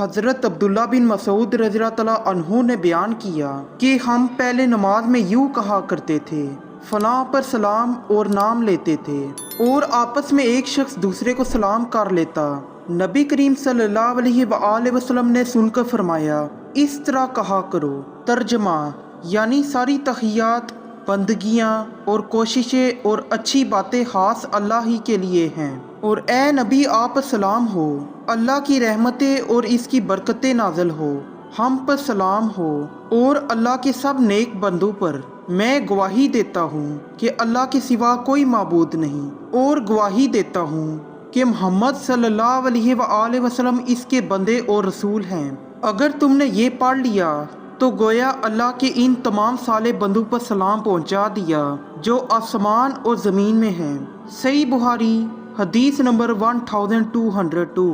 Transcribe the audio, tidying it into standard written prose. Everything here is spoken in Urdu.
حضرت عبداللہ بن مسعود رضی اللہ تعالیٰ عنہ نے بیان کیا کہ ہم پہلے نماز میں یوں کہا کرتے تھے، فلاں پر سلام اور نام لیتے تھے، اور آپس میں ایک شخص دوسرے کو سلام کر لیتا۔ نبی کریم صلی اللہ علیہ وآلہ وسلم نے سن کر فرمایا، اس طرح کہا کرو۔ ترجمہ یعنی ساری تحیات، بندگیاں اور کوششیں اور اچھی باتیں خاص اللہ ہی کے لیے ہیں، اور اے نبی آپ پر سلام ہو، اللہ کی رحمتیں اور اس کی برکتیں نازل ہو، ہم پر سلام ہو اور اللہ کے سب نیک بندوں پر۔ میں گواہی دیتا ہوں کہ اللہ کے سوا کوئی معبود نہیں، اور گواہی دیتا ہوں کہ محمد صلی اللہ علیہ وآلہ وسلم اس کے بندے اور رسول ہیں۔ اگر تم نے یہ پڑھ لیا تو گویا اللہ کے ان تمام صالح بندوں پر سلام پہنچا دیا جو آسمان اور زمین میں ہیں۔ صحیح بخاری حدیث نمبر 1202